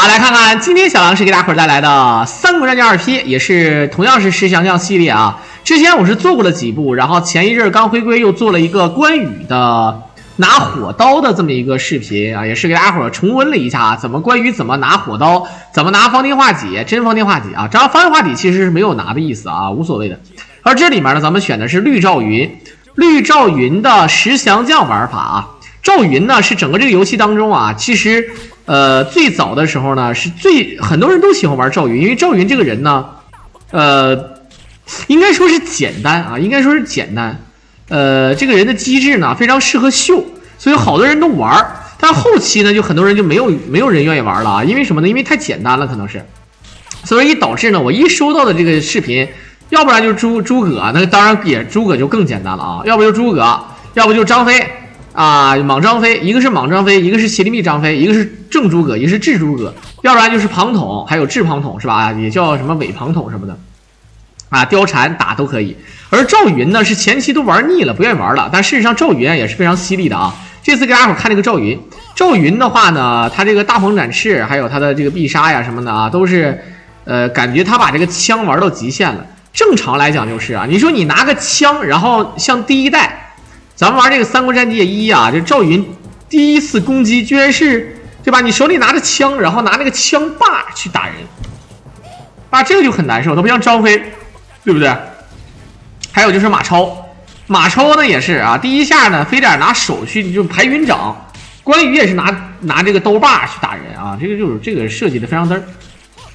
好，来看看今天小狼是给大伙儿带来的《三国战记2P》，也是同样是石降将系列啊。之前我是做过了几部，然后前一阵刚回归又做了一个关羽的拿火刀的这么一个视频啊，也是给大伙儿重温了一下怎么关羽怎么拿火刀，怎么拿方天画戟，真方天画戟啊。这方天画戟其实是没有拿的意思啊，无所谓的。而这里面呢，咱们选的是绿赵云，绿赵云的石降将玩法啊。赵云呢是整个这个游戏当中啊，其实最早的时候呢是很多人都喜欢玩赵云，因为赵云这个人呢，应该说是简单啊，应该说是简单，这个人的机制呢非常适合秀，所以好多人都玩。但后期呢，就很多人就没有人愿意玩了啊，因为什么呢？因为太简单了，可能是，所以导致呢，我一收到的这个视频，要不然就是诸葛，那当然也诸葛就更简单了啊，要不就诸葛，要不就张飞。啊，莽张飞，一个是莽张飞，一个是邪力密张飞，一个是正诸葛，一个是智诸葛，要不然就是庞统，还有智庞统是吧？也叫什么伪庞统什么的，啊，貂蝉打都可以。而赵云呢，是前期都玩腻了，不愿意玩了，但事实上赵云也是非常犀利的啊。这次给大家伙看这个赵云，赵云的话呢，他这个大鹏展翅，还有他的这个必杀呀什么的啊，都是感觉他把这个枪玩到极限了。正常来讲就是啊，你说你拿个枪，然后像第一代。咱们玩这个《三国战记1》啊，这赵云第一次攻击居然是，对吧？你手里拿着枪，然后拿那个枪把去打人，啊，这个就很难受，它不像张飞，对不对？还有就是马超，马超呢也是啊，第一下呢非得拿手去就排云掌，关羽也是拿这个刀把去打人啊，这个就是这个设计的非常嘚儿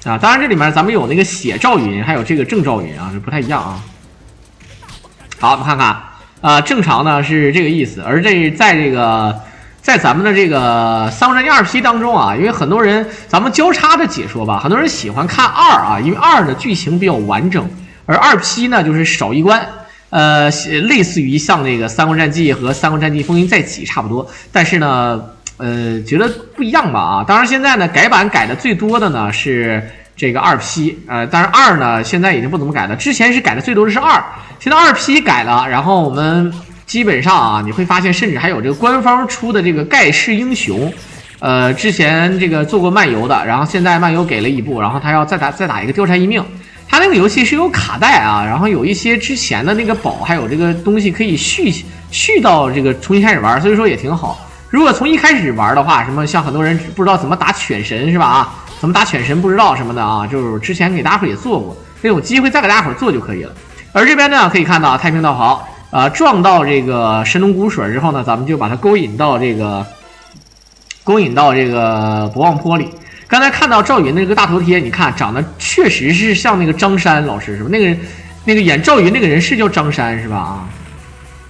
啊。当然这里面咱们有那个写赵云，还有这个正赵云啊，是不太一样啊。好，我们看看。正常呢是这个意思，而在咱们的这个《三国战记2P》当中啊，因为很多人咱们交叉的解说吧，很多人喜欢看2啊，因为2的剧情比较完整，而2P 呢就是少一关，类似于像那个《三国战记》和《三国战记风云再起》差不多，但是呢，觉得不一样吧啊。当然现在呢改版改的最多的呢是这个2P，但是2呢现在已经不怎么改了，之前是改的最多的是2。现在2P 改了，然后我们基本上啊，你会发现，甚至还有这个官方出的这个盖世英雄，之前这个做过漫游的，然后现在漫游给了一部，然后他要再打一个貂蝉一命，他那个游戏是有卡带啊，然后有一些之前的那个宝，还有这个东西可以续到这个重新开始玩，所以说也挺好。如果从一开始玩的话，什么像很多人不知道怎么打犬神是吧啊？怎么打犬神不知道什么的啊，就是之前给大家伙也做过，那有机会再给大家伙做就可以了。而这边呢，可以看到太平道豪撞到这个神农谷水之后呢，咱们就把它勾引到这个博望坡里。刚才看到赵云的这个大头贴，你看长得确实是像那个张山老师是吧？那个演赵云那个人是叫张山是吧？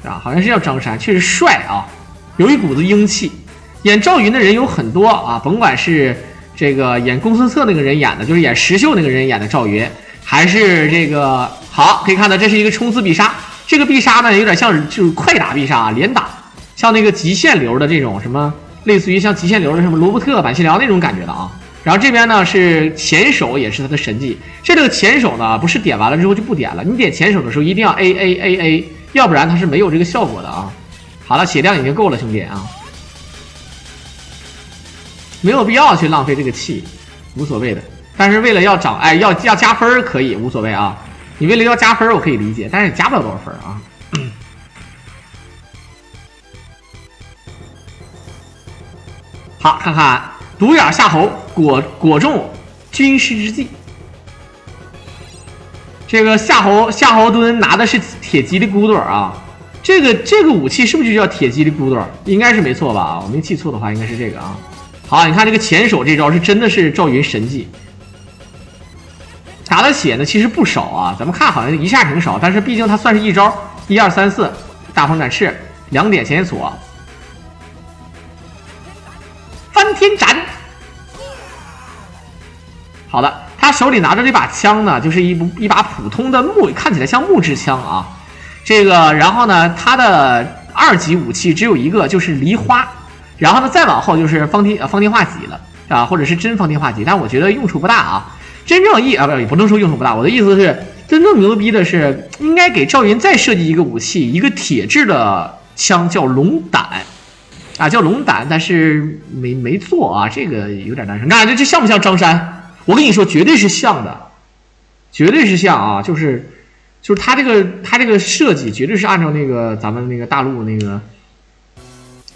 啊，好像是叫张山，确实帅啊，有一股子英气。演赵云的人有很多啊，甭管是这个演公孙策那个人演的，就是演石秀那个人演的赵云。还是这个好，可以看到这是一个冲刺必杀，这个必杀呢有点像就是快打必杀，连打，像那个极限流的这种什么，类似于像极限流的什么罗伯特、板西良那种感觉的啊。然后这边呢是前手，也是他的神技。这个前手呢不是点完了之后就不点了，你点前手的时候一定要 A， 要不然它是没有这个效果的啊。好了，血量已经够了，兄弟啊，没有必要去浪费这个气，无所谓的。但是为了要涨，要加分可以无所谓啊。你为了要加分，我可以理解，但是加不了多少分啊。好，看看独眼夏侯果中军师之计。这个夏侯惇拿的是铁吉利骨朵啊。这个武器是不是就叫铁吉利骨朵？应该是没错吧？我没记错的话，应该是这个啊。好，你看这个前手这招是真的是赵云神技。打的血呢其实不少啊，咱们看好像一下挺少，但是毕竟它算是一招，1、2、3、4，大鹏展翅，2点前锁，翻天斩。好的，他手里拿着这把枪呢，就是一把普通的看起来像木质枪啊。这个，然后呢，他的2级武器只有一个，就是梨花，然后呢再往后就是方天画戟了啊，或者是真方天画戟，但我觉得用处不大啊。真正不能说用处不大，我的意思是，真正牛逼的是，应该给赵云再设计一个武器，一个铁质的枪叫龙胆，啊，叫龙胆，但是没做啊，这个有点难受。那这像不像张山？我跟你说，绝对是像的，绝对是像啊，就是他这个设计绝对是按照那个咱们那个大陆那个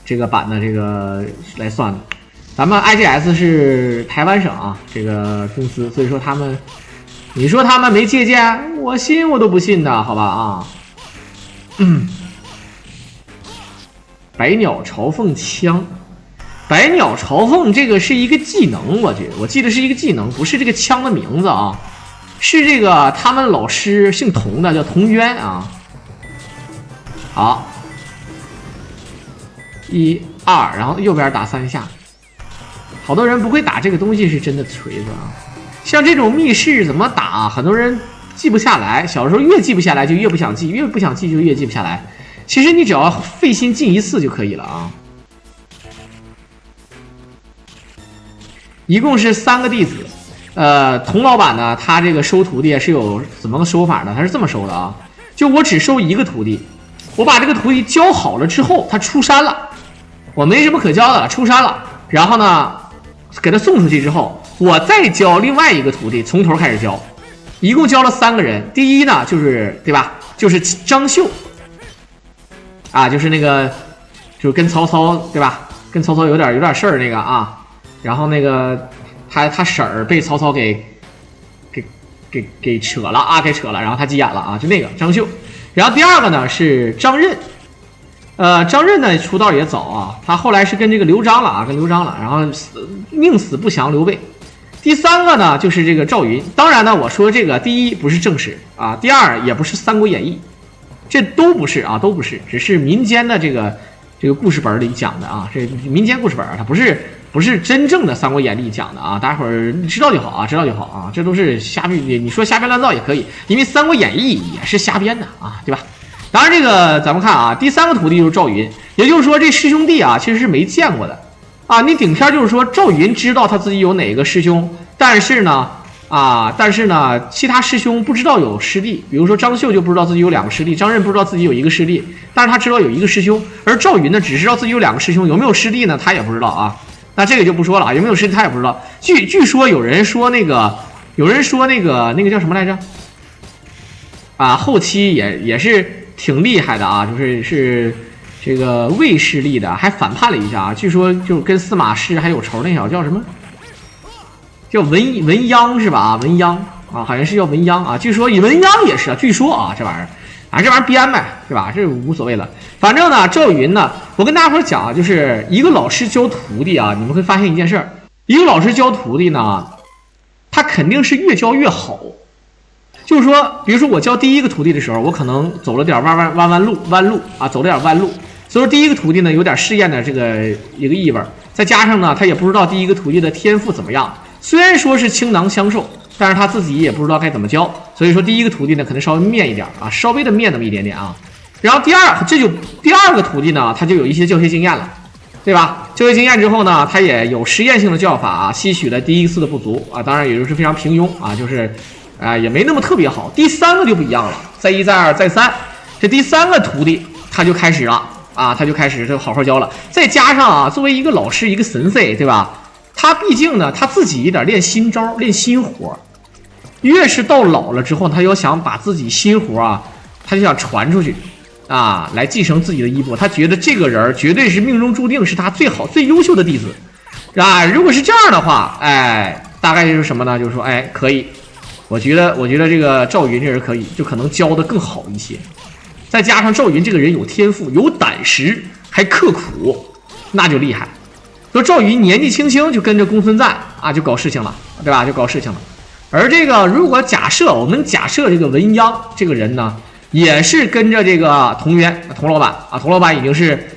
这个版的这个来算的。咱们 IGS 是台湾省啊，这个公司，所以说他们，你说他们没借鉴，我信我都不信的，好吧啊。百鸟朝凤枪，百鸟朝凤这个是一个技能，我记得是一个技能，不是这个枪的名字啊，是这个他们老师姓童的，叫童渊啊。好，1、2，然后右边打3下。好多人不会打这个东西是真的锤子啊，像这种密室怎么打，很多人记不下来。小时候越记不下来就越不想记，越不想记就越记不下来。其实你只要费心进1次就可以了啊。一共是3个弟子，童老板呢，他这个收徒弟是有怎么个收法呢？他是这么收的啊，就我只收1个徒弟，我把这个徒弟教好了之后，他出山了，我没什么可教的了，出山了，然后呢，给他送出去之后，我再教另外一个徒弟，从头开始教，一共教了3个人。第一呢，就是对吧？就是张绣，啊，就是那个，就是跟曹操对吧？跟曹操有点事儿那个啊。然后那个他婶儿被曹操给扯了啊，给扯了，然后他急眼了啊，就那个张绣。然后第二个呢是张任，张任呢出道也早啊，他后来是跟这个刘璋了啊，跟刘璋了，然后宁死不降刘备。第3个呢就是这个赵云，当然呢我说这个第一不是正史啊，第2也不是《三国演义》，这都不是啊，都不是，只是民间的这个故事本里讲的啊，这民间故事本它不是真正的《三国演义》讲的啊，大家伙儿知道就好啊，知道就好啊，这都是瞎编，你说瞎编乱造也可以，因为《三国演义》也是瞎编的啊，对吧？当然这个咱们看啊，第3个徒弟就是赵云，也就是说这师兄弟啊其实是没见过的啊，你顶天就是说赵云知道他自己有哪个师兄，但是呢其他师兄不知道有师弟，比如说张绣就不知道自己有2个师弟，张任不知道自己有1个师弟，但是他知道有1个师兄，而赵云呢只知道自己有2个师兄，有没有师弟呢他也不知道啊。那这个就不说了啊，有没有师弟他也不知道。据说有人说那个叫什么来着？啊，后期也是挺厉害的啊，是这个魏势力的，还反叛了一下啊。据说就跟司马师还有仇，那小叫什么？叫文鸯是吧？啊，文鸯啊，好像是叫文鸯啊。据说文鸯也是啊，据说啊，这玩意儿编呗，对吧？这无所谓了。反正呢，赵云呢，我跟大家伙讲啊，就是一个老师教徒弟啊，你们会发现一件事儿，一个老师教徒弟呢，他肯定是越教越好。就是说，比如说我教第1个徒弟的时候，我可能走了点弯路啊，走了点弯路，所以说第1个徒弟呢有点试验的这个一个意味，再加上呢，他也不知道第1个徒弟的天赋怎么样，虽然说是倾囊相授。但是他自己也不知道该怎么教，所以说第1个徒弟呢可能稍微面一点啊，稍微的面那么一点点啊。然后第2个徒弟呢，他就有一些教学经验了，对吧？教学经验之后呢，他也有实验性的教法啊，吸取了第1次的不足啊，当然也就是非常平庸啊，就是也没那么特别好。第3个就不一样了，再1再2再3，这第3个徒弟他就开始了啊，他就开始好好教了。再加上啊，作为一个老师一个神仙，对吧？他毕竟呢，他自己有点练新招练新活。越是到老了之后，他要想把自己新活啊，他就想传出去啊，来继承自己的衣钵。他觉得这个人绝对是命中注定是他最好最优秀的弟子啊。如果是这样的话，大概就是什么呢？就是说，可以，我觉得这个赵云这人可以，就可能教的更好一些。再加上赵云这个人有天赋、有胆识，还刻苦，那就厉害。说赵云年纪轻轻就跟着公孙瓒啊，就搞事情了，对吧？就搞事情了。而这个如果我们假设这个文鸯这个人呢，也是跟着这个童老板啊，童老板已经是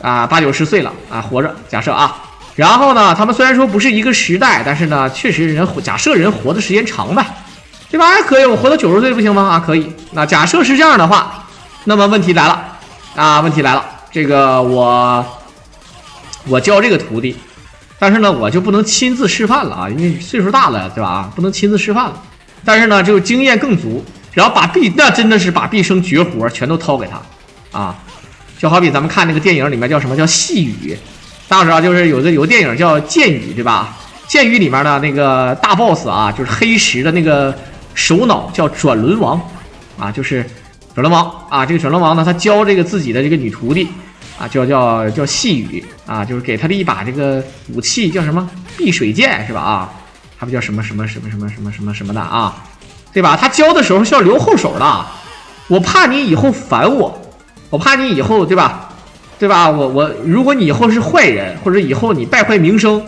8、90岁了啊，活着。假设啊，然后呢，他们虽然说不是一个时代，但是呢，确实假设人活的时间长呗，对吧？可以，我活到90岁不行吗？啊，可以。那假设是这样的话，那么问题来了啊，问题来了，这个我教这个徒弟。但是呢，我就不能亲自示范了啊，因为岁数大了，对吧？不能亲自示范了。但是呢，就经验更足，然后那真的是把毕生绝活全都掏给他啊。就好比咱们看那个电影里面叫什么叫细雨，大家知道就是有电影叫剑雨对吧？剑雨里面的那个大 boss 啊，就是黑石的那个首脑叫转轮王啊，就是转轮王啊。这个转轮王呢，他教这个自己的这个女徒弟啊，叫细雨啊，就是给他的一把这个武器叫什么碧水剑是吧？啊，他不叫什么的啊，对吧？他教的时候是要留后手的，我怕你以后烦我，我怕你以后对吧？如果你以后是坏人，或者以后你败坏名声，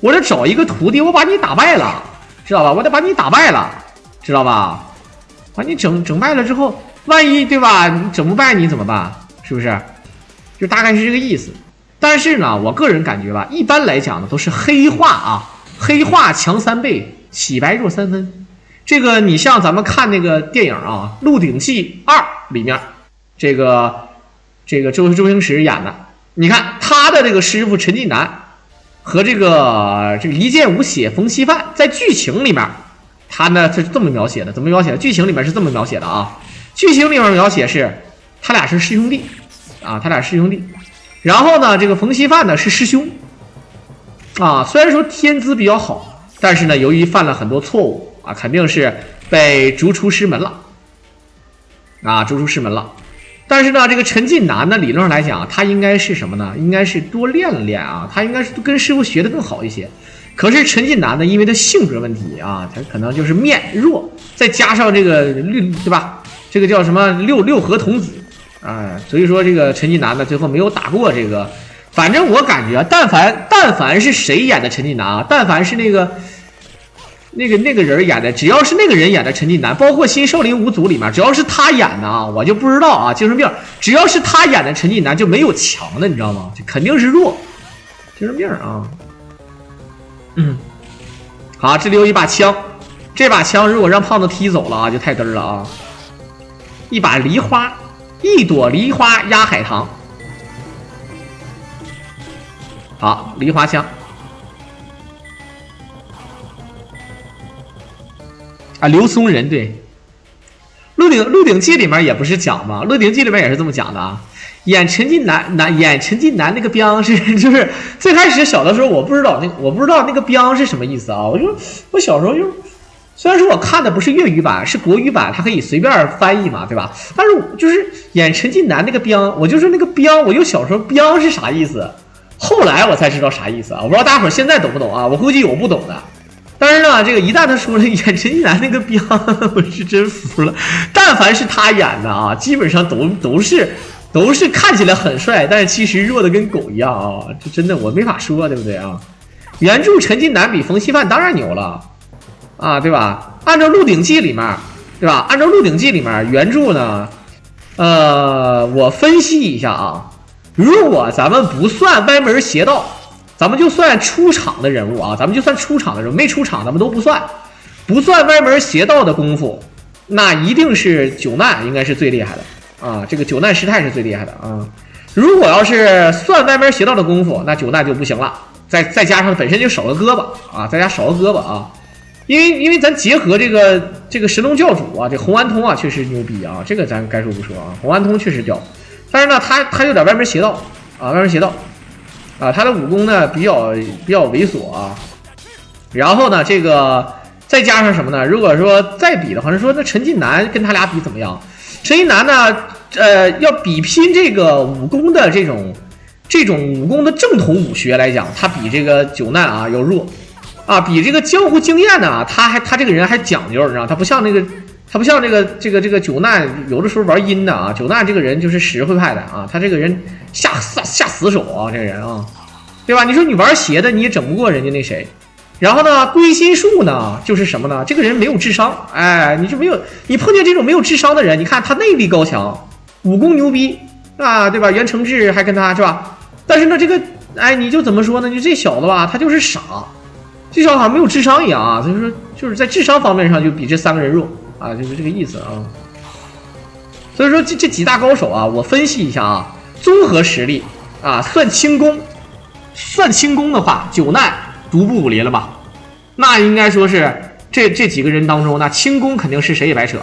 我得找一个徒弟，我把你打败了，知道吧？我得把你打败了，知道吧？把你整败了之后，万一对吧？你整不败你怎么办？是不是？就大概是这个意思。但是呢，我个人感觉吧，一般来讲呢都是黑化啊，黑化强3倍，洗白弱3分。这个你像咱们看那个电影啊，《鹿鼎记2》里面，这个周星驰演的，你看他的这个师傅陈近南和这个一剑无血冯锡范，在剧情里面，他呢是这么描写的，怎么描写的？剧情里面是这么描写的啊，剧情里面描写是他俩是师兄弟啊，他俩师兄弟。然后呢，这个冯锡范呢是师兄啊，虽然说天资比较好，但是呢，由于犯了很多错误啊，肯定是被逐出师门了啊，逐出师门了。但是呢，这个陈近南呢，理论上来讲，他应该是什么呢？应该是多练练啊，他应该是跟师傅学的更好一些。可是陈近南呢，因为他性格问题啊，他可能就是面弱，再加上这个对吧？这个叫什么六合童子啊，所以说这个陈近南呢，最后没有打过这个。反正我感觉，但凡是谁演的陈近南啊，但凡是那个人演的，只要是那个人演的陈近南，包括新少林五祖里面，只要是他演的啊，我就不知道啊，精神病，只要是他演的陈近南就没有强的，你知道吗？这肯定是弱，精神病啊。好，这里有一把枪，这把枪如果让胖子踢走了啊，就太嘚了啊。一把梨花，一朵梨花压海棠。好，梨花枪。啊，刘松仁对，鹿鼎记里面也不是讲吗？鹿鼎记里面也是这么讲的啊。演陈近南那个兵是就是最开始小的时候我不知道那个兵是什么意思啊。我小时候就虽然说我看的不是粤语版，是国语版，它可以随便翻译嘛，对吧？但是就是演陈近南那个兵，我就说那个兵，我就小时候兵是啥意思，后来我才知道啥意思啊。我不知道大伙儿现在懂不懂啊？我估计有不懂的。但是呢，这个一旦他说了演陈近南那个兵，我是真服了。但凡是他演的啊，基本上都是看起来很帅，但是其实弱的跟狗一样啊！这真的我没法说，对不对啊？原著陈近南比冯锡范当然牛了啊，对吧？按照《鹿鼎记》里面，对吧？按照《鹿鼎记》里面原著呢，我分析一下啊，如果咱们不算歪门邪道，咱们就算出场的人物啊，咱们就算出场的人物，没出场咱们都不算，不算歪门邪道的功夫，那一定是九难应该是最厉害的。啊，这个九难师太是最厉害的啊！如果要是算歪门邪道的功夫，那九难就不行了。再加上本身就少个胳膊啊，再加少个胳膊啊，因为咱结合这个神龙教主啊，这洪安通啊确实牛逼啊，这个咱该说不说啊，洪安通确实屌，但是呢他有点歪门邪道啊，歪门邪道啊，他的武功呢比较猥琐啊，然后呢这个再加上什么呢？如果说再比的话，说那陈近南跟他俩比怎么样？陈近南呢，要比拼这个武功的这种武功的正统武学来讲，他比这个九难啊要弱啊，比这个江湖经验呢，他这个人还讲究，你知道，他不像这个九难有的时候玩阴的啊，九难这个人就是实惠派的啊，他这个人下死手啊，这个人啊，对吧？你说你玩邪的你也整不过人家那谁。然后呢，归心术呢，就是什么呢？这个人没有智商，哎，你碰见这种没有智商的人，你看他内力高强，武功牛逼啊，对吧？袁承志还跟他是吧？但是呢，这个哎，你就怎么说呢？你这小子吧，他就是傻，这小子好像没有智商一样啊。所以说，就是在智商方面上就比这三个人弱啊，就是这个意思啊。所以说这几大高手啊，我分析一下啊，综合实力啊，算轻功的话，九难独步武林了吧？那应该说是这几个人当中，那轻功肯定是谁也白扯。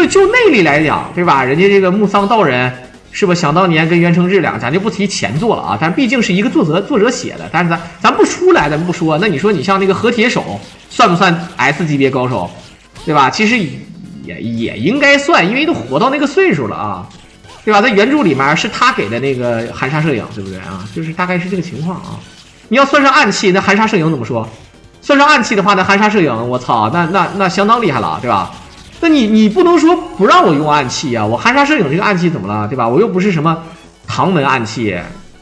就内力来讲，对吧？人家这个木桑道人是吧？想当年跟袁承志俩，咱就不提前作了啊，但毕竟是一个作者写的，但是咱不出来，咱不说。那你说你像那个和铁手，算不算 S 级别高手，对吧？其实也应该算，因为都活到那个岁数了啊，对吧？在原著里面是他给的那个含沙射影，对不对啊？就是大概是这个情况啊。你要算上暗器，那含沙射影怎么说？算上暗器的话，那含沙射影，我操，那相当厉害了，对吧？那你不能说不让我用暗器啊！我含沙射影这个暗器怎么了，对吧？我又不是什么唐门暗器，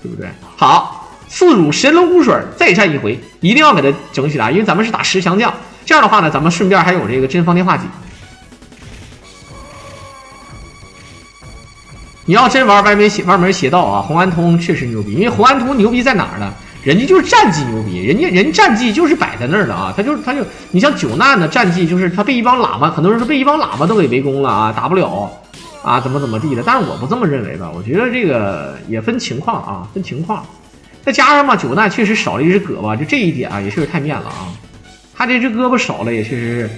对不对？好，刺辱神龙污水再战一回，一定要给它整起来，因为咱们是打10强将。这样的话呢，咱们顺便还有这个真方天画戟。你要真玩歪门邪道啊，洪安通确实牛逼，因为洪安通牛逼在哪儿呢？人家就是战绩牛逼，人战绩就是摆在那儿的啊，他就你像九难的战绩就是他被一帮喇嘛，很多人说被一帮喇嘛都给围攻了啊，打不了啊，怎么地的，但是我不这么认为吧，我觉得这个也分情况啊，分情况，再加上嘛，九难确实少了一只胳膊，就这一点啊也确实太面了啊，他这只胳膊少了也确实是，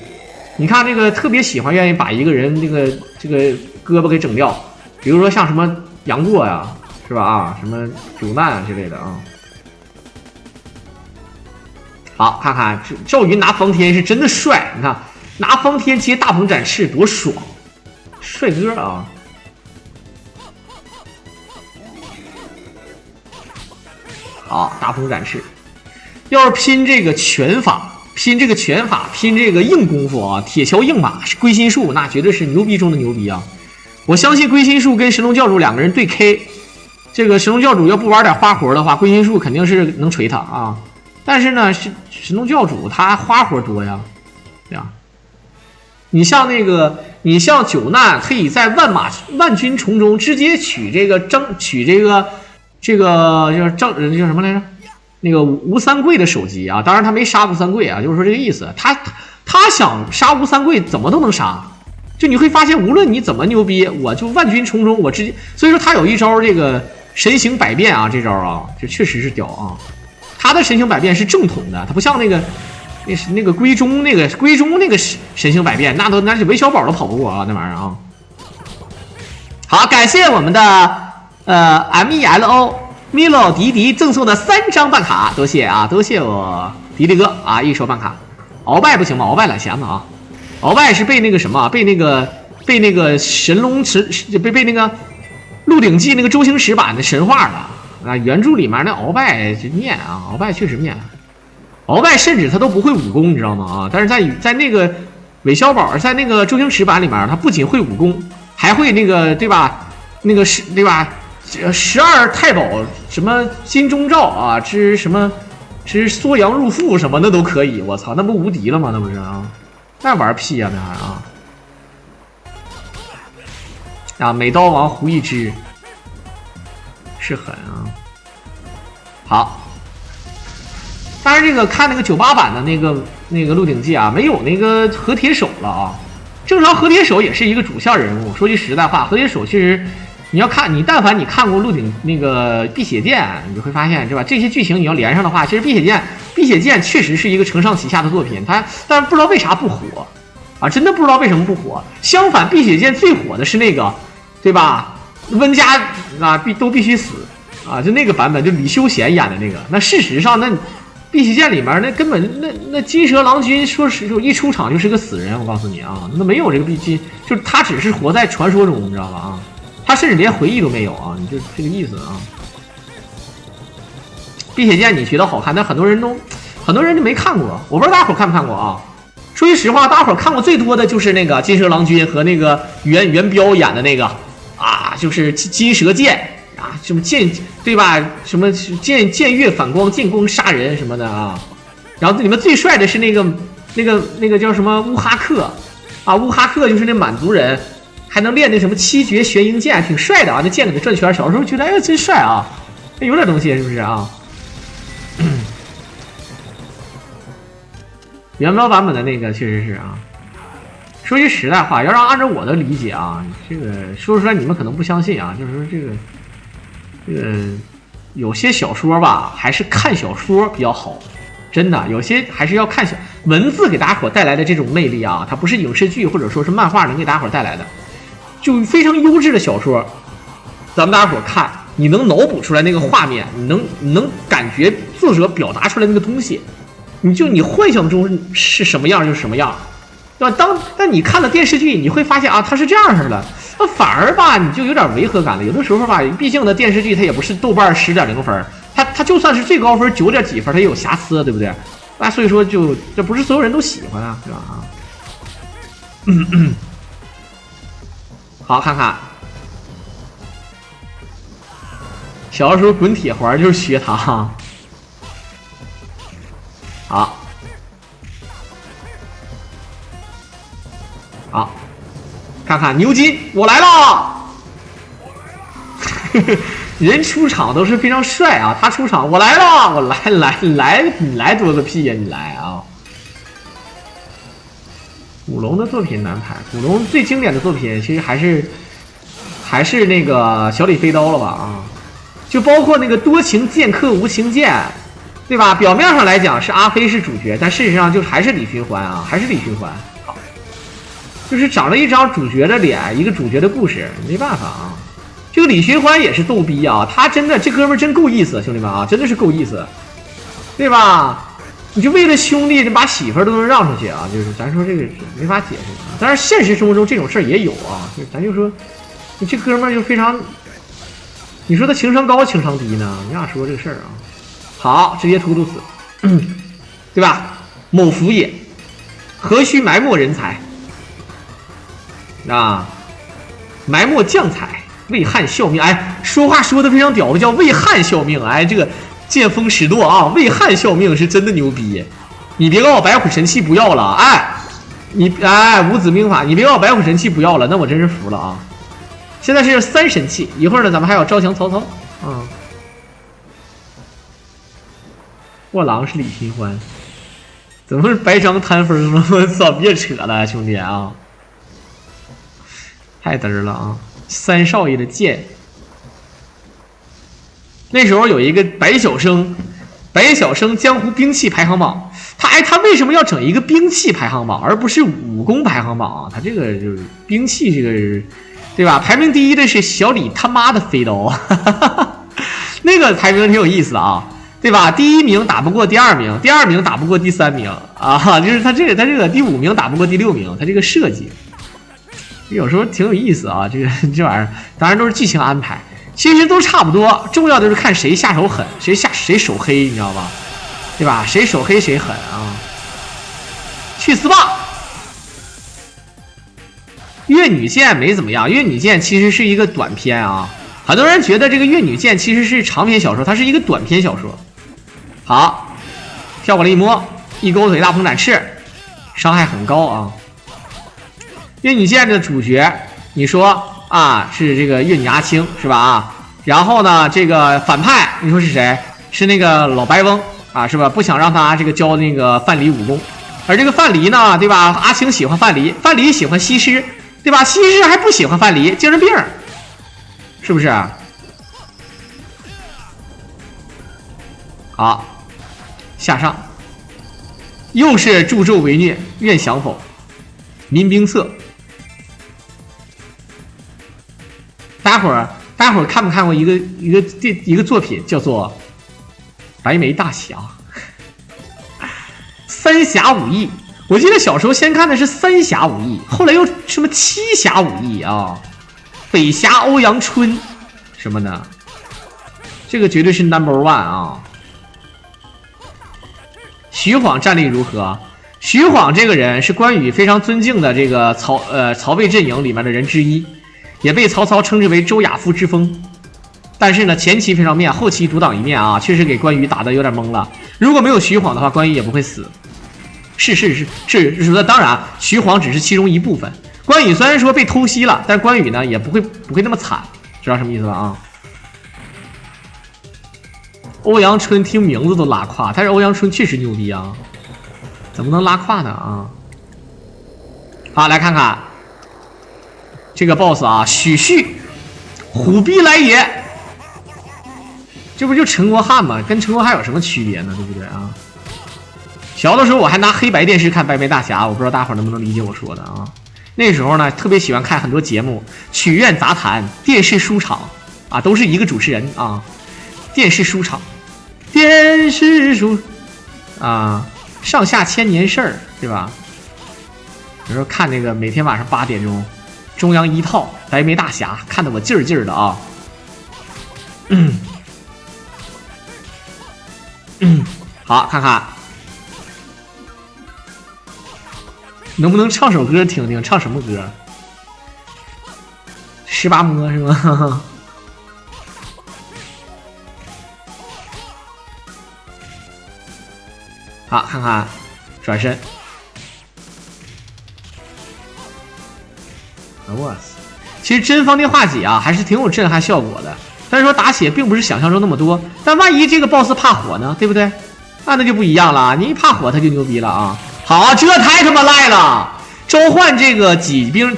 你看这个特别喜欢愿意把一个人这个胳膊给整掉，比如说像什么杨过呀，是吧啊，什么九难啊之类的啊。好，看看赵云拿方天是真的帅，你看拿方天接大鹏展翅多爽，帅哥啊！好，大鹏展翅，要是拼这个拳法，拼这个硬功夫啊，铁锹硬马龟心术，那绝对是牛逼中的牛逼啊！我相信龟心术跟神龙教主两个人对 K， 这个神龙教主要不玩点花活的话，龟心术肯定是能锤他啊！但是呢，神龙教主他花活多呀，对呀。你像九难可以在万军丛中直接取这个叫什么来着？那个吴三桂的首级啊，当然他没杀吴三桂啊，就是说这个意思。他想杀吴三桂怎么都能杀，就你会发现无论你怎么牛逼，我就万军丛中我直接。所以说他有一招这个神行百变啊，这招啊就确实是屌啊。他的神行百变是正统的，他不像那个龟中那个神行百变，那是韦小宝都跑不过啊，那玩意儿啊。好，感谢我们的Milo 迪迪赠送的3张办卡，多谢啊，多谢我迪迪哥啊，一手办卡。鳌拜不行吗？鳌拜懒闲了啊，鳌拜是被那个什么，被那个神龙被那个《鹿鼎记》那个周星驰版的神话了。啊，原著里面那鳌拜是面啊，鳌拜确实面，鳌拜甚至他都不会武功，你知道吗？啊，但是在那个韦小宝在那个周星驰版里面，他不仅会武功，还会那个对吧？那个是对吧？12太保什么金钟罩啊，之缩阳入腹什么的都可以，我操，那不无敌了吗？那不是啊？那玩屁啊，那还啊！美刀王胡一之。是狠啊！好，当然这个看那个98版的那个《鹿鼎记》啊，没有那个和铁手了啊。正常和铁手也是一个主线人物。说句实在话，和铁手其实你要看，你但凡你看过《鹿鼎》那个《碧血剑》，你就会发现，对吧？这些剧情你要连上的话，其实《碧血剑》确实是一个承上启下的作品。但不知道为啥不火啊，真的不知道为什么不火。相反，《碧血剑》最火的是那个，对吧？温家啊，都必须死啊！就那个版本，就李修贤演的那个。那事实上，那碧血剑里面那根本那金蛇郎君，说实话一出场就是个死人。我告诉你啊，那没有这个就是他只是活在传说中，你知道吧？啊，他甚至连回忆都没有啊！你就这个意思啊。碧血剑你觉得好看，但很多人就没看过。我不知道大伙看没看过啊？说句实话，大伙看过最多的就是那个金蛇郎君和那个元彪演的那个。啊，就是金蛇剑啊，什么剑对吧？什么剑月反光，剑光杀人什么的啊。然后这里面最帅的是那个叫什么乌哈克啊，乌哈克就是那满族人，还能练那什么7绝玄鹰剑，挺帅的啊。那剑里面转圈，小时候觉得哎真帅啊，有点东西是不是啊？元彪版本的那个确实是啊。说句实在话，要让按照我的理解啊，这个说出来你们可能不相信啊，就是说这个有些小说吧，还是看小说比较好，真的，有些还是要看文字给大家伙带来的这种魅力啊，它不是影视剧或者说是漫画能给大家伙带来的，就非常优质的小说，咱们大家伙看，你能脑补出来那个画面，你能感觉作者表达出来那个东西，你幻想中是什么样就是什么样，对吧？但你看了电视剧，你会发现啊，它是这样式的，那反而吧，你就有点违和感了。有的时候吧，毕竟的电视剧它也不是豆瓣10.0分，它就算是最高分9点几分，它也有瑕疵，对不对？那所以说这不是所有人都喜欢啊，对吧？啊，好，看看。小的时候滚铁环就是学他，好，好，看看牛金，我来了。人出场都是非常帅啊，他出场，我来了，我来，你来多个屁呀，你来啊！古龙的作品难排，古龙最经典的作品其实还是那个小李飞刀了吧啊，就包括那个多情剑客无情剑，对吧？表面上来讲是阿飞是主角，但事实上就还是李寻欢啊，还是李寻欢。好，就是长了一张主角的脸，一个主角的故事，没办法啊。这个李寻欢也是逗逼啊，他真的这哥们儿真够意思，兄弟们啊，真的是够意思，对吧？你就为了兄弟，你把媳妇儿都能让出去啊，就是咱说这个没法解释啊。但是现实生活中这种事儿也有啊，咱就说，你这哥们儿就非常，你说他情商高情商低呢？没法说这个事儿啊。好，直接突突死，对吧？某福也，何须埋没人才啊？埋没将才，为汉效命。哎，说话说的非常屌，叫为汉效命。哎，这个剑锋使舵啊，为汉效命是真的牛逼。你别告诉我白虎神器不要了，哎，五子兵法，你别告诉我白虎神器不要了，那我真是服了啊。现在是3神器，一会儿呢咱们还要招降曹操啊。卧狼是李寻欢，怎么是白章贪风了？我操，别扯了，兄弟啊！太嘚儿了啊！3少爷的剑，那时候有一个白晓生江湖兵器排行榜，他为什么要整一个兵器排行榜，而不是武功排行榜啊？他这个就是兵器这个，对吧？排名第1的是小李他妈的飞刀，那个排名挺有意思的啊。对吧？第1名打不过第2名，第2名打不过第3名啊，就是他这个第5名打不过第6名，他这个设计有时候挺有意思啊。这玩意儿当然都是剧情安排，其实都差不多，重要的是看谁下手狠，谁手黑，你知道吧？对吧？谁手黑谁狠啊！去死吧！越女剑没怎么样，越女剑其实是一个短篇啊。很多人觉得这个越女剑其实是长篇小说，它是一个短篇小说。好，跳过来一摸，一勾腿大鹏展翅，伤害很高啊。越女剑的主角，你说啊是这个越女阿青是吧啊？然后呢，这个反派你说是谁？是那个老白翁啊，是吧？不想让他这个教那个范蠡武功，而这个范蠡呢，对吧？阿青喜欢范蠡，范蠡喜欢西施，对吧？西施还不喜欢范蠡，精神病，是不是？好。下上，又是助纣为虐，愿降否？民兵策。大家伙儿看没看过一个作品叫做《白眉大侠》三侠五义？我记得小时候先看的是三侠五义，后来又什么七侠五义啊，北侠欧阳春什么的，这个绝对是 No.1 啊。徐晃战力如何？徐晃这个人是关羽非常尊敬的这个曹魏阵营里面的人之一，也被曹操称之为周亚夫之风。但是呢，前期非常面，后期独当一面啊，确实给关羽打得有点懵了。如果没有徐晃的话，关羽也不会死。是，当然，徐晃只是其中一部分。关羽虽然说被偷袭了，但是关羽呢也不会那么惨，知道什么意思吧？啊。欧阳春听名字都拉胯，但是欧阳春确实牛逼啊，怎么能拉胯呢啊？好，来看看这个 boss 啊，许旭，虎逼来也，这不就陈国汉吗？跟陈国汉有什么区别呢？对不对啊？小的时候我还拿黑白电视看《白眉大侠》，我不知道大伙能不能理解我说的啊？那时候呢，特别喜欢看很多节目，曲苑杂谈、电视书场，啊，都是一个主持人啊。电视书场，电视书啊，上下千年事儿，对吧？有时候看那个每天晚上8点钟，中央1套《白眉大侠》，看得我劲儿劲儿的啊。好，看看能不能唱首歌听听，唱什么歌？18摸是吗？好，看看转身。哇塞！其实真方天画戟啊，还是挺有震撼效果的。但是说打血并不是想象中那么多。但万一这个 BOSS 怕火呢，对不对？那就不一样了。你一怕火，他就牛逼了啊！好，这太他妈赖了！召唤这个几兵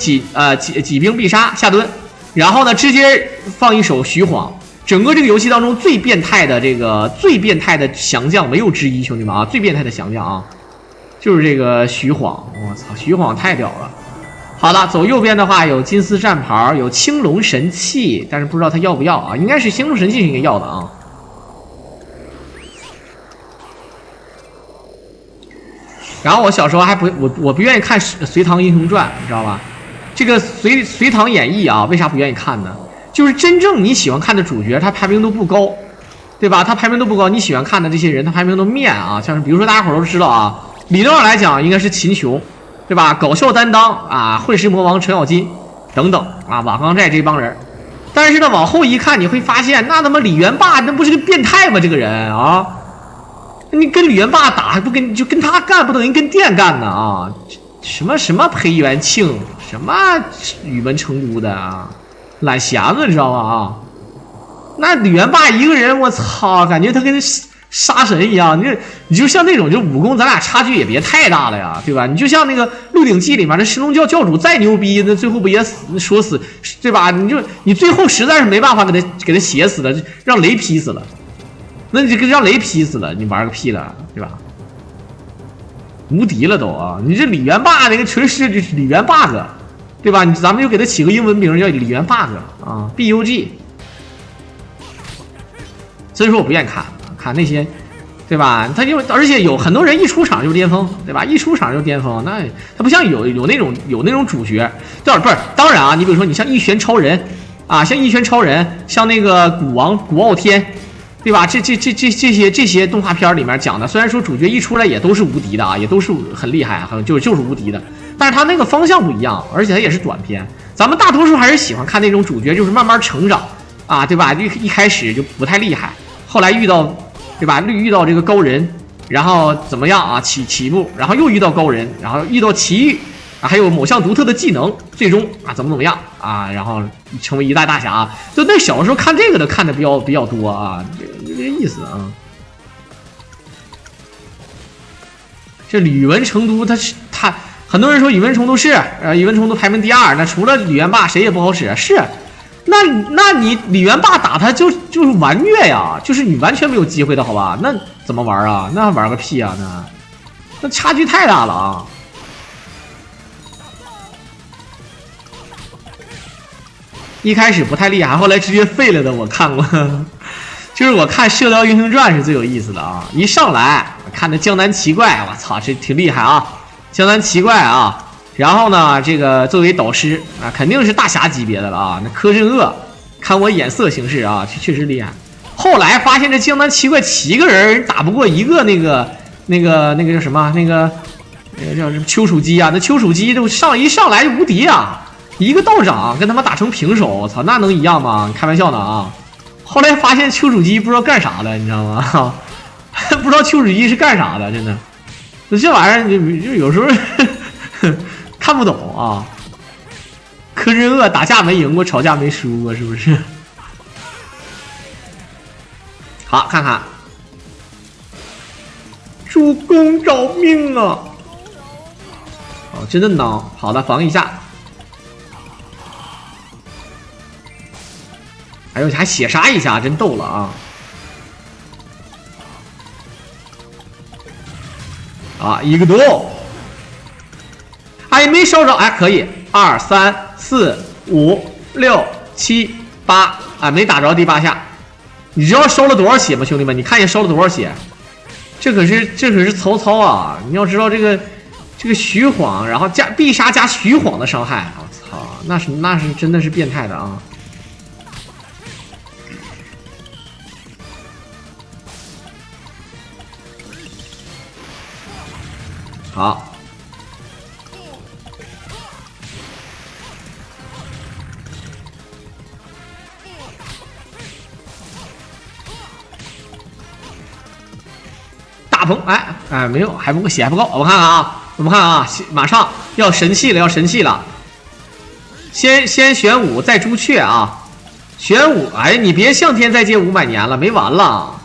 必杀下蹲，然后呢，直接放一首徐晃。整个这个游戏当中最变态的降将没有之一，兄弟们啊，最变态的降将啊，就是这个徐晃。我操，徐晃太屌了！好的，走右边的话有金丝战袍，有青龙神器，但是不知道他要不要啊？应该是青龙神器是应该要的啊。然后我小时候还不我不愿意看《隋唐英雄传》，你知道吧？这个隋唐演义啊，为啥不愿意看呢？就是真正你喜欢看的主角，他排名都不高，对吧？他排名都不高，你喜欢看的这些人，他排名都面啊。像是比如说大家伙都知道啊，理论上来讲应该是秦琼。对吧？搞笑担当啊，混世魔王程咬金等等啊，瓦岗寨这帮人。但是呢，往后一看，你会发现，那他妈李元霸那不是个变态吗？这个人啊，你跟李元霸打还不跟就跟他干，不等于跟电干呢啊？什么裴元庆，什么宇文成都的啊，懒闲子，你知道吗？啊，那李元霸一个人，我操，感觉他跟杀神一样，你就像那种，就武功咱俩差距也别太大了呀，对吧？你就像那个《鹿鼎记》里面那神龙教教主再牛逼，那最后不也说死，对吧？你最后实在是没办法给他写死了，让雷劈死了，那你这个让雷劈死了，你玩个屁了，对吧？无敌了都啊！你这李元霸那个纯是李元 bug， 对吧？咱们就给他起个英文名叫李元 bug 啊 ，bug。所以说我不愿意看那些，对吧？他而且有很多人一出场就巅峰，对吧？一出场就巅峰，那他不像有那种主角，对吧？不是，当然啊，你比如说你像一拳超人啊，像一拳超人，像那个古傲天，对吧？这些动画片里面讲的，虽然说主角一出来也都是无敌的啊，也都是很厉害，就是无敌的，但是他那个方向不一样，而且他也是短片。咱们大多数还是喜欢看那种主角就是慢慢成长啊，对吧？一开始就不太厉害。后来遇到，对吧？遇到这个高人，然后怎么样啊？起步，然后又遇到高人，然后遇到奇遇啊，还有某项独特的技能，最终啊怎么样啊？然后成为一代大侠。就那小时候看这个的看的比较多啊，这个意思啊。这宇文成都他很多人说宇文成都是宇文成都排名第2，那除了李元霸谁也不好使是。那你李元霸打他就是完虐呀，就是你完全没有机会的好吧？那怎么玩啊？那玩个屁啊！那差距太大了啊！一开始不太厉害，后来直接废了的我看过，就是我看《射雕英雄传》是最有意思的啊！一上来看那江南奇怪，我操，这挺厉害啊！江南奇怪啊！然后呢，这个作为导师啊，肯定是大侠级别的了啊。那柯镇恶，看我眼色行事啊，确实厉害。后来发现这江南奇怪7个人打不过一个那个叫什么那个叫什么丘处机啊？那丘处机就一上来就无敌啊，一个道长跟他们打成平手，我操，那能一样吗？开玩笑呢啊！后来发现丘处机不知道干啥的，你知道吗？不知道丘处机是干啥的，真的。这玩意儿就有时候。看不懂啊！柯镇恶打架没赢过，吵架没输过，是不是？好，看看，主公找命啊！哦，真的孬。好的，防一下。哎呦，还血杀一下，真逗了啊！啊，一个多。哎，没烧着，哎，可以，2、3、4、5、6、7、8、8啊，没打着第8下。你知道收了多少血吗，兄弟们？你看一下收了多少血？这可是曹操啊！你要知道这个徐晃，然后加必杀加徐晃的伤害，我操，那是真的是变态的啊！好。大鹏，哎，没有，还不够，血还不够。我们看看啊，马上要神器了，先玄武，再朱雀啊，玄武，哎，你别向天再借500年了，没完了。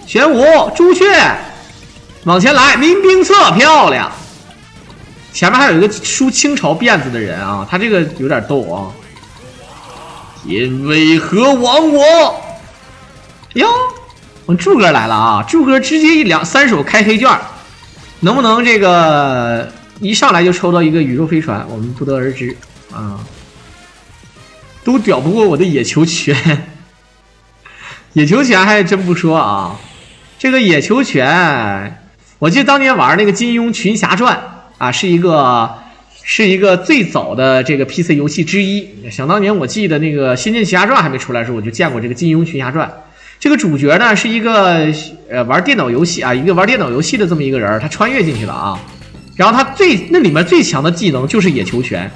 玄武，朱雀，往前来，民兵策，漂亮。前面还有一个梳清朝辫子的人啊，他这个有点逗啊。天为何亡我？哟。我柱哥来了啊！柱哥直接3手开黑券，能不能这个一上来就抽到一个宇宙飞船？我们不得而知啊。都屌不过我的野球拳，野球拳还真不说啊。这个野球拳，我记得当年玩那个《金庸群侠传》啊，是一个最早的这个 PC 游戏之一。想当年我记得那个《仙剑奇侠传》还没出来的时候，我就见过这个《金庸群侠传》。这个主角呢是一个玩电脑游戏啊，一个玩电脑游戏的这么一个人，他穿越进去了啊。然后他那里面最强的技能就是野球拳。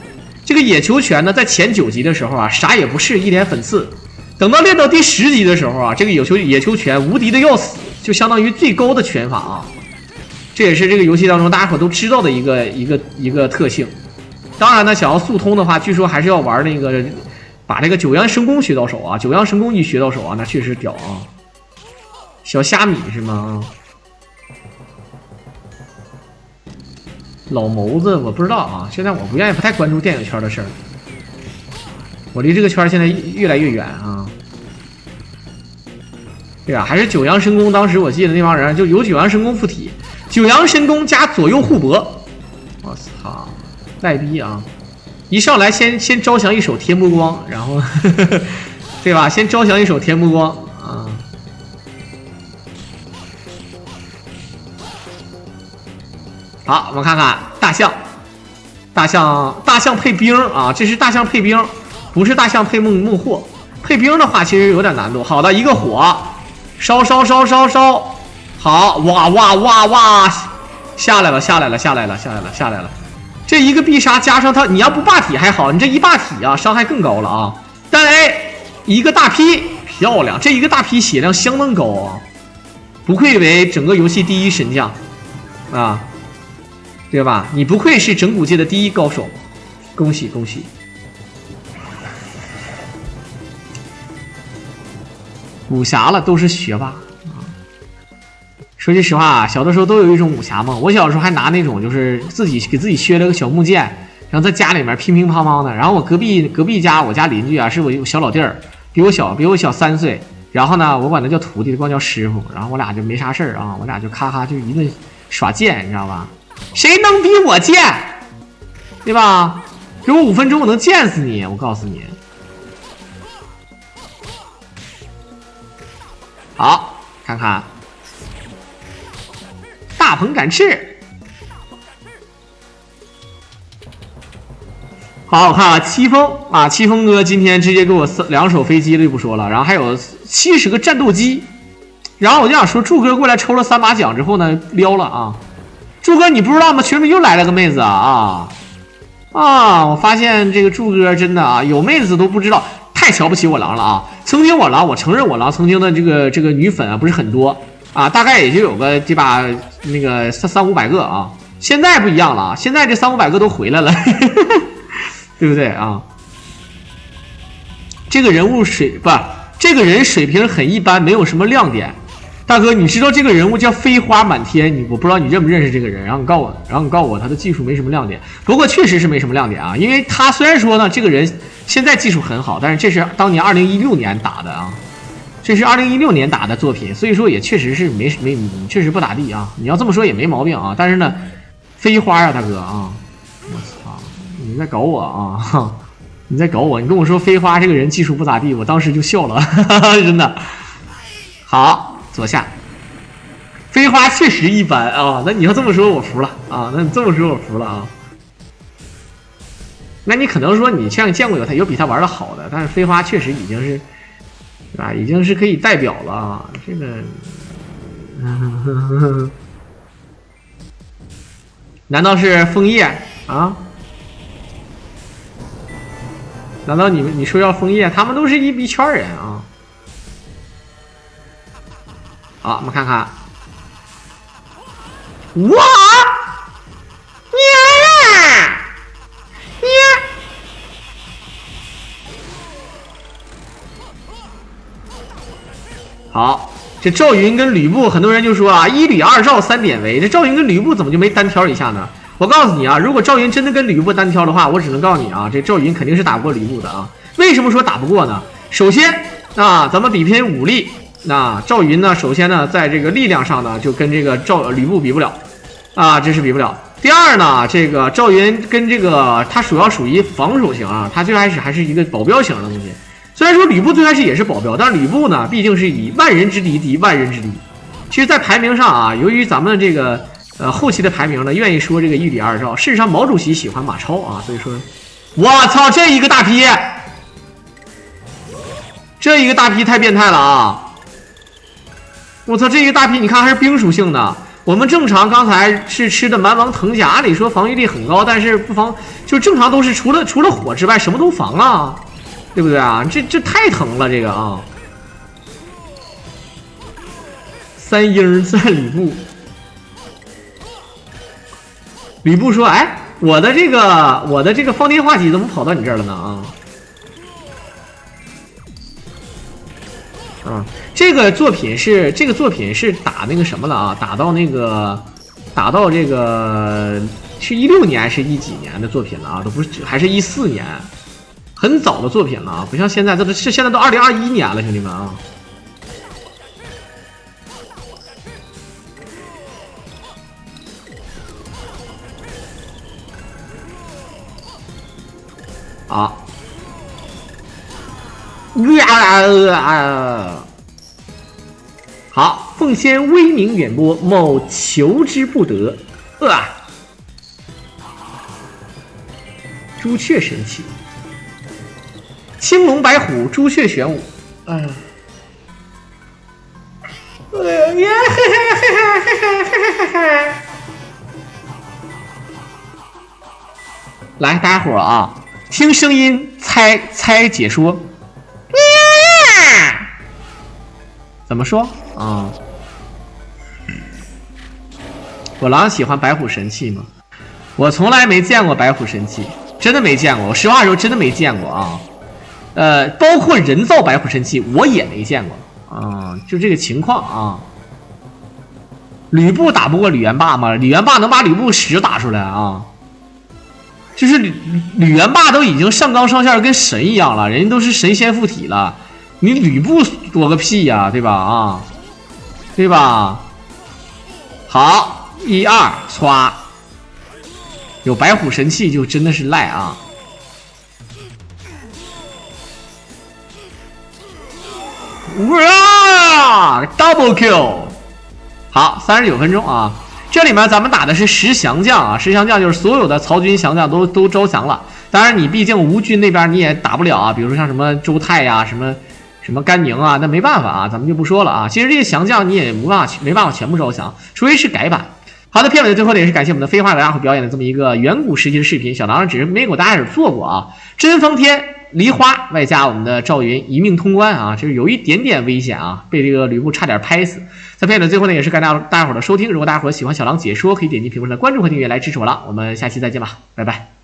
这个野球拳呢，在前9集的时候啊，啥也不是，一脸粉刺。等到练到第10集的时候啊，这个野球拳无敌的要死，就相当于最高的拳法啊。这也是这个游戏当中大家伙都知道的一个特性。当然呢，想要速通的话，据说还是要玩那个。把这个九阳神功学到手啊！九阳神功一学到手啊，那确实屌啊！小虾米是吗？老谋子我不知道啊，现在我不太关注电影圈的事儿，我离这个圈现在越来越远啊。对啊，还是九阳神功，当时我记得那帮人就有九阳神功附体，九阳神功加左右互搏，我操，赖逼啊！一上来先招降一手天波光，然后对吧？先招降一手天波光啊。好，我们看看大象配兵啊，这是大象配兵，不是大象配孟获。配兵的话其实有点难度。好的，一个火，烧，好，哇，下来了。这一个必杀加上他，你要不霸体还好，你这一霸体啊，伤害更高了啊！但哎，一个大劈，漂亮，这一个大劈血量相当高啊，不愧为整个游戏第1神将啊，对吧？你不愧是整蛊界的第1高手，恭喜！武侠了都是学霸。说句实话，小的时候都有一种武侠梦。我小时候还拿那种就是给自己削了个小木剑，然后在家里面乒乒乓乓的。然后我隔壁家我家邻居啊，是我小老弟儿，比我小3岁。然后呢，我管他叫徒弟，他管叫师傅。然后我俩就没啥事儿啊，我俩就咔咔就一顿耍剑，你知道吧？谁能比我剑，对吧？给我5分钟，我能剑死你！我告诉你。好，看看。大鹏展翅，好看啊！戚风哥今天直接给我2手飞机了就不说了，然后还有70个战斗机，然后我就想说，柱哥过来抽了3把奖之后呢，撩了啊！柱哥你不知道吗？群里又来了个妹子啊！我发现这个柱哥真的啊，有妹子都不知道，太瞧不起我狼了啊！曾经我承认我狼曾经的这个女粉啊不是很多。啊，大概也就有个对吧，那个300-500个啊。现在不一样了，现在这300-500个都回来了，对不对啊？这个人水平很一般，没有什么亮点。大哥，你知道这个人物叫飞花满天，我不知道你认不认识这个人，然后你告诉我他的技术没什么亮点。不过确实是没什么亮点啊，因为他虽然说呢，这个人现在技术很好，但是这是当年2016年打的啊。这是2016年打的作品，所以说也确实是确实不咋地啊。你要这么说也没毛病啊。但是呢，飞花啊，大哥啊，我操，你在搞我啊！你在搞我，你跟我说飞花这个人技术不咋地，我当时就笑了，真的。好，左下，飞花确实一般啊。那你要这么说，我服了啊。那你这么说，我服了啊。那你可能说你见过有比他玩的好的，但是飞花确实已经是，对吧？已经是可以代表了啊。这个，难道是枫叶啊？难道你说要枫叶？他们都是一圈人啊！好，我们看看，哇，好，这赵云跟吕布，很多人就说啊，一吕二赵三典韦，这赵云跟吕布怎么就没单挑一下呢？我告诉你啊，如果赵云真的跟吕布单挑的话，我只能告诉你啊，这赵云肯定是打不过吕布的啊。为什么说打不过呢？首先啊，咱们比拼武力，那赵云呢，首先呢，在这个力量上呢，就跟这个吕布比不了啊，这是比不了。第二呢，这个赵云跟这个他主要属于防守型啊，他最开始还是一个保镖型的东西。虽然说吕布最开始也是保镖，但是吕布呢，毕竟是以万人之敌敌万人之敌。其实，在排名上啊，由于咱们这个后期的排名呢，愿意说这个一吕二赵。事实上，毛主席喜欢马超啊，所以说，我操，这一个大批，这一个大批太变态了啊！我操，这一个大批，你看还是兵属性的。我们正常刚才是吃的蛮王藤甲，按理说防御力很高，但是不防，就正常都是除了火之外什么都防啊。对不对啊？这太疼了，这个啊！三英算吕布，吕布说：“哎，我的这个方天画戟怎么跑到你这儿了呢？啊，这个作品是打那个什么了啊？打到这个是16年是一几年的作品了啊？都不是，还是14年。”很早的作品了啊，不像现在，现在都2021年了，兄弟们啊！好，好，奉先威名远播，某求之不得，朱雀神器。青龙白虎，朱雀玄武，来，大家伙啊，听声音猜解说，怎么说啊？我狼喜欢白虎神器吗？我从来没见过白虎神器，真的没见过。我实话说，真的没见过啊。包括人造白虎神器我也没见过啊，就这个情况啊。吕布打不过李元霸吗？李元霸能把吕布屎打出来啊？就是吕元霸都已经上纲上线跟神一样了，人家都是神仙附体了，你吕布躲个屁呀，对吧？啊，对吧？好，1、2，歘，有白虎神器就真的是赖啊。哇 ，double kill， 好，39分钟啊！这里面咱们打的是10降将啊，10降将就是所有的曹军降将都招降了。当然，你毕竟吴军那边你也打不了啊，比如说像什么周泰呀、什么甘宁啊，那没办法啊，咱们就不说了啊。其实这些降将你也没办法全部招降，除非是改版。好的，片尾的最后呢，也是感谢我们的飞花大家伙表演的这么一个远古时期的视频，小狼只是没给大家做过啊，真风天。梨花外加我们的赵云一命通关啊，就是有一点点危险啊，被这个吕布差点拍死。在片尾的最后呢，也是感谢大家伙的收听。如果大家伙喜欢小狼解说，可以点击屏幕上的关注和订阅来支持我了。我们下期再见吧，拜拜。